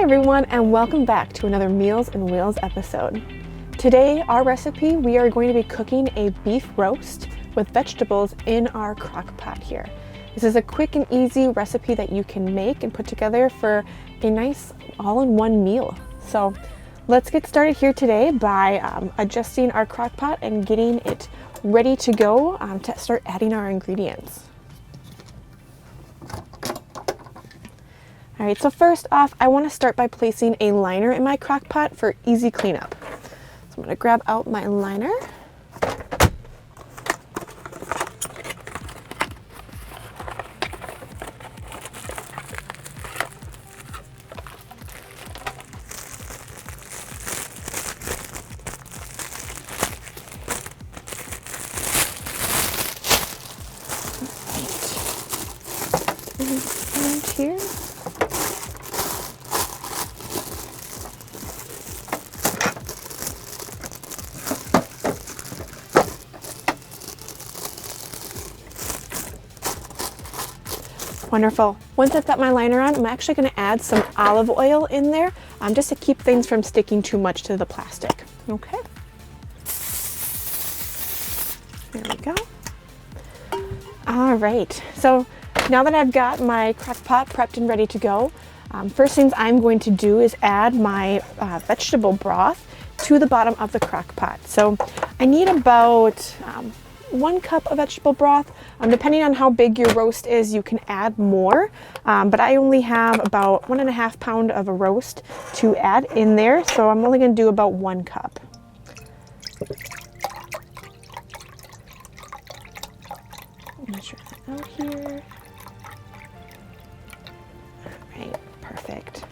everyone, and welcome back to another Meals and Wheels episode. Today, our recipe, we are going to be cooking a beef roast with vegetables in our crock pot here. This is a quick and easy recipe that you can make and put together for a nice all-in-one meal. So let's get started here today by adjusting our crock pot and getting it ready to go to start adding our ingredients. All right, so first off, I want to start by placing a liner in my crock pot for easy cleanup. So I'm going to grab out my liner. And here. Wonderful. Once I've got my liner on, I'm actually going to add some olive oil in there just to keep things from sticking too much to the plastic. Okay. There we go. All right. So now that I've got my crock pot prepped and ready to go, first things I'm going to do is add my vegetable broth to the bottom of the crock pot. So I need about 1 cup of vegetable broth. Depending on how big your roast is, you can add more, but I only have about 1.5 pounds of a roast to add in there, so I'm only going to do about 1 cup. Measure that out here. All right, perfect.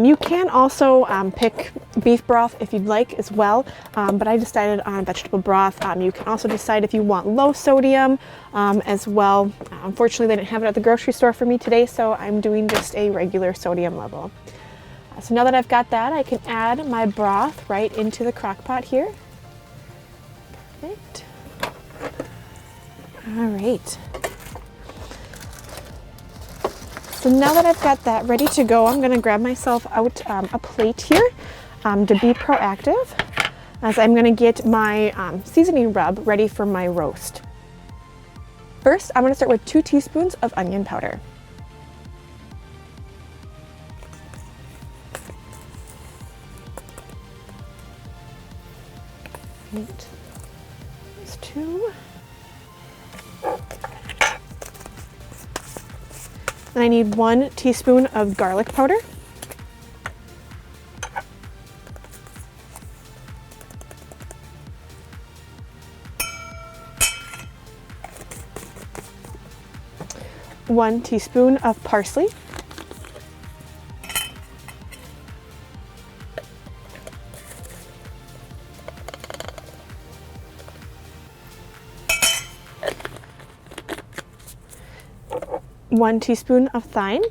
You can also pick beef broth if you'd like as well, but I decided on vegetable broth. You can also decide if you want low sodium as well. Unfortunately, they didn't have it at the grocery store for me today, so I'm doing just a regular sodium level. So now that I've got that, I can add my broth right into the crock pot here. Perfect. All right. So now that I've got that ready to go, I'm going to grab myself out a plate here to be proactive, as I'm going to get my seasoning rub ready for my roast. First, I'm going to start with 2 teaspoons of onion powder. Right. There's 2. And I need 1 teaspoon of garlic powder. One teaspoon of parsley. One teaspoon of thyme.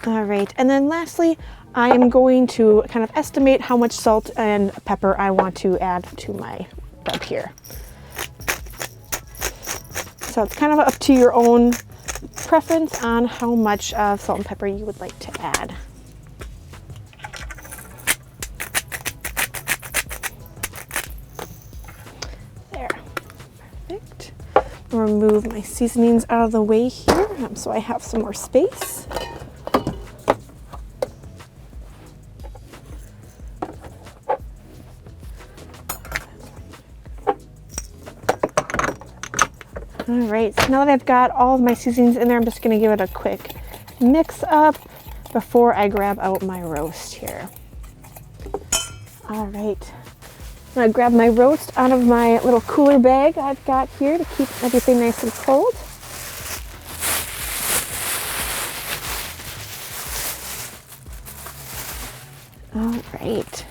All right, and then lastly, I am going to kind of estimate how much salt and pepper I want to add to my rub here. So it's kind of up to your own preference on how much of salt and pepper you would like to add. Remove my seasonings out of the way here so I have some more space. All right, so now that I've got all of my seasonings in there, I'm just going to give it a quick mix up before I grab out my roast here. All right. I'm going to grab my roast out of my little cooler bag I've got here to keep everything nice and cold. All right.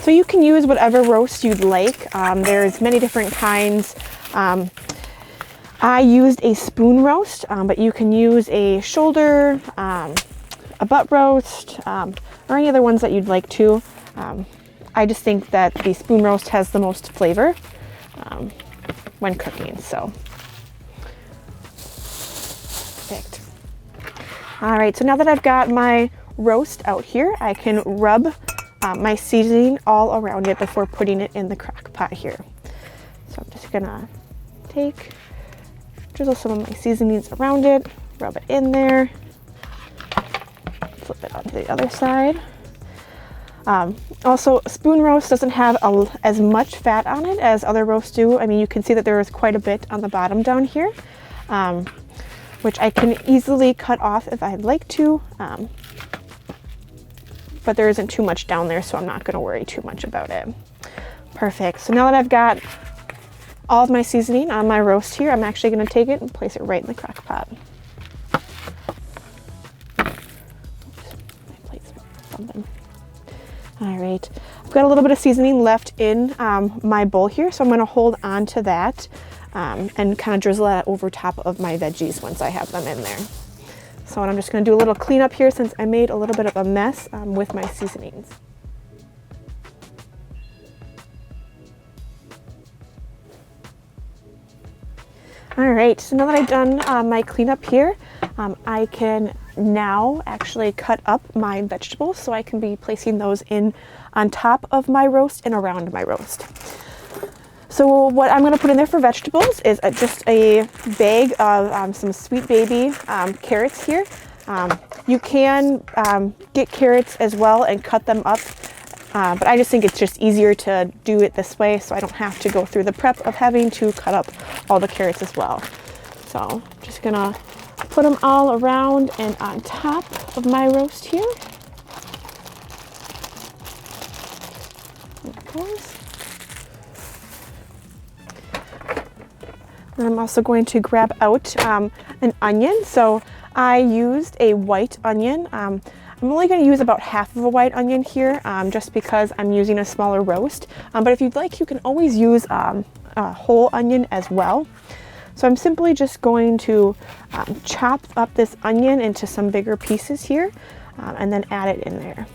So you can use whatever roast you'd like. There's many different kinds. I used a spoon roast, but you can use a shoulder, a butt roast, or any other ones that you'd like to. I just think that the spoon roast has the most flavor when cooking, so. Perfect. All right, so now that I've got my roast out here, I can rub my seasoning all around it before putting it in the crock pot here. So I'm just gonna drizzle some of my seasonings around it, rub it in there, flip it onto the other side. Also, spoon roast doesn't have as much fat on it as other roasts do. I mean, you can see that there is quite a bit on the bottom down here, which I can easily cut off if I'd like to, but there isn't too much down there, so I'm not gonna worry too much about it. Perfect, so now that I've got all of my seasoning on my roast here, I'm actually gonna take it and place it right in the crock pot. All right, I've got a little bit of seasoning left in my bowl here, so I'm gonna hold on to that and kind of drizzle that over top of my veggies once I have them in there. So I'm just gonna do a little cleanup here since I made a little bit of a mess with my seasonings. All right, so now that I've done my cleanup here, I can now actually cut up my vegetables so I can be placing those in on top of my roast and around my roast. So what I'm gonna put in there for vegetables is just a bag of some sweet baby carrots here. You can get carrots as well and cut them up, but I just think it's just easier to do it this way so I don't have to go through the prep of having to cut up all the carrots as well. So just gonna put them all around and on top of my roast here. There it goes. And I'm also going to grab out an onion. So I used a white onion. I'm only going to use about half of a white onion here just because I'm using a smaller roast. But if you'd like, you can always use a whole onion as well. So I'm simply just going to chop up this onion into some bigger pieces here and then add it in there.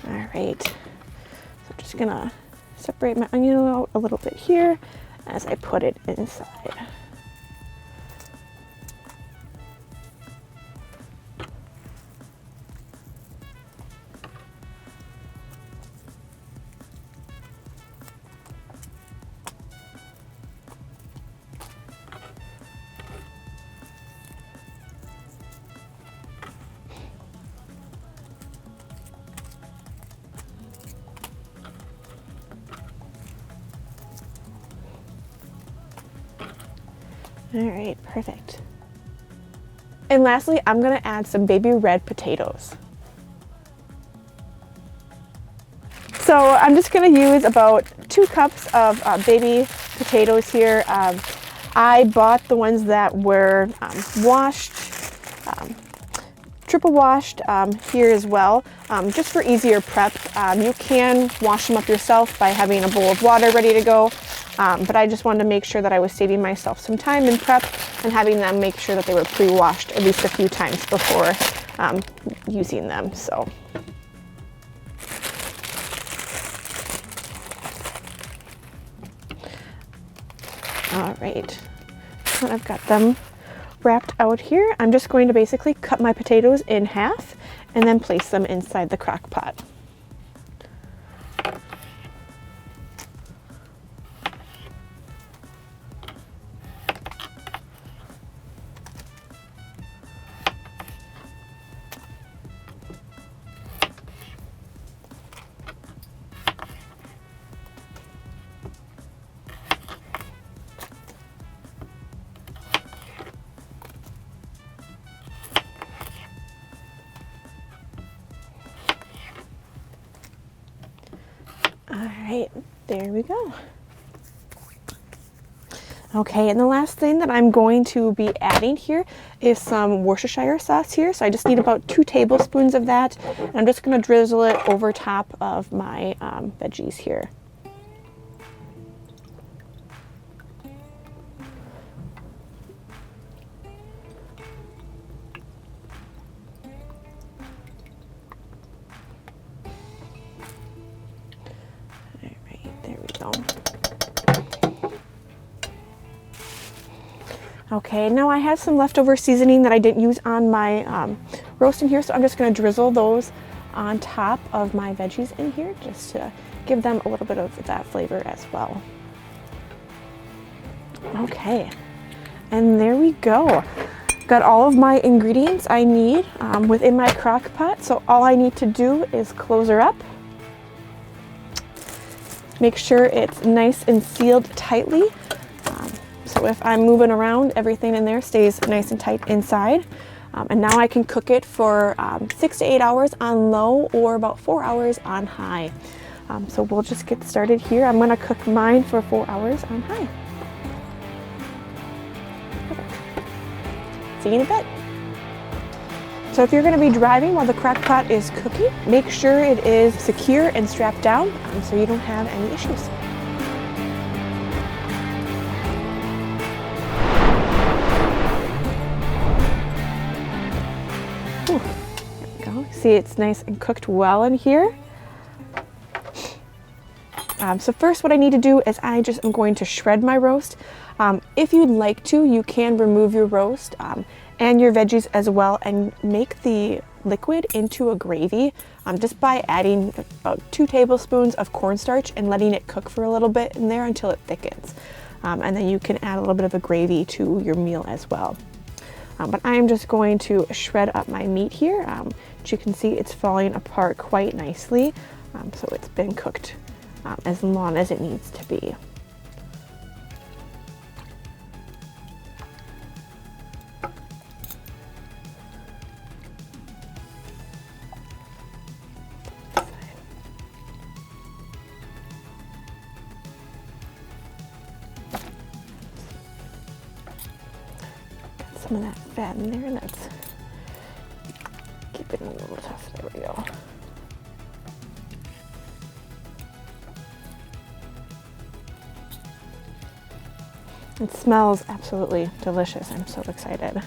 All right, so I'm just gonna separate my onion out a little bit here as I put it inside. All right, perfect. And lastly, I'm gonna add some baby red potatoes. So I'm just gonna use about 2 cups of baby potatoes here. I bought the ones that were washed, triple washed here as well, just for easier prep. You can wash them up yourself by having a bowl of water ready to go. But I just wanted to make sure that I was saving myself some time in prep and having them make sure that they were pre-washed at least a few times before using them. So. All right, so I've got them wrapped out here. I'm just going to basically cut my potatoes in half and then place them inside the crock pot. All right, there we go. Okay, and the last thing that I'm going to be adding here is some Worcestershire sauce here. So I just need about 2 tablespoons of that. And I'm just going to drizzle it over top of my veggies here. All right, there we go. Okay, now I have some leftover seasoning that I didn't use on my roast in here, so I'm just going to drizzle those on top of my veggies in here just to give them a little bit of that flavor as well. Okay, and there we go. Got all of my ingredients I need within my crock pot, so all I need to do is close her up. Make sure it's nice and sealed tightly. So if I'm moving around, everything in there stays nice and tight inside. And now I can cook it for 6 to 8 hours on low or about 4 hours on high. So we'll just get started here. I'm gonna cook mine for 4 hours on high. See you in a bit. So if you're gonna be driving while the crock pot is cooking, make sure it is secure and strapped down so you don't have any issues. See, it's nice and cooked well in here. So first what I need to do is I just am going to shred my roast. If you'd like to, you can remove your roast and your veggies as well and make the liquid into a gravy just by adding about 2 tablespoons of cornstarch and letting it cook for a little bit in there until it thickens. And then you can add a little bit of a gravy to your meal as well. But I am just going to shred up my meat here. As you can see, it's falling apart quite nicely. So it's been cooked as long as it needs to be. Some of that fat in there, and that's keep it a little tough. There we go. It smells absolutely delicious. I'm so excited.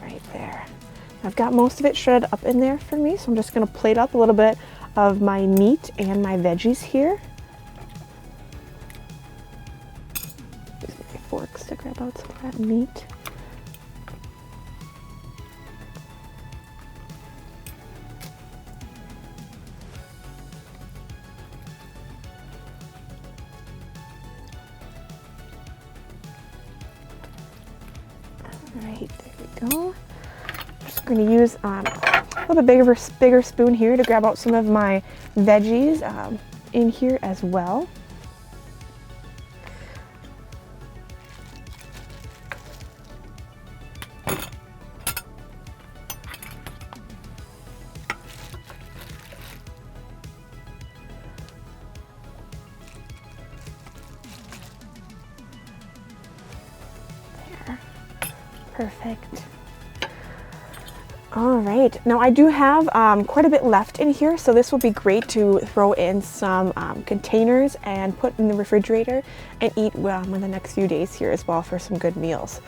Right there. I've got most of it shredded up in there for me, so I'm just going to plate up a little bit of my meat and my veggies here. Use my forks to grab out some of that meat. Right, there we go. I'm just going to use a little bit bigger spoon here to grab out some of my veggies in here as well. Perfect. All right, now I do have quite a bit left in here, so this will be great to throw in some containers and put in the refrigerator and eat in the next few days here as well for some good meals.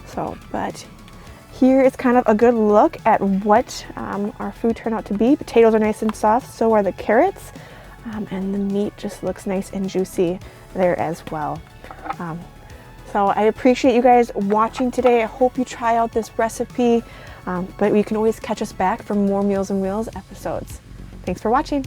So, but here is kind of a good look at what our food turned out to be. Potatoes are nice and soft, so are the carrots, and the meat just looks nice and juicy there as well. So I appreciate you guys watching today. I hope you try out this recipe, but you can always catch us back for more Meals and Wheels episodes. Thanks for watching.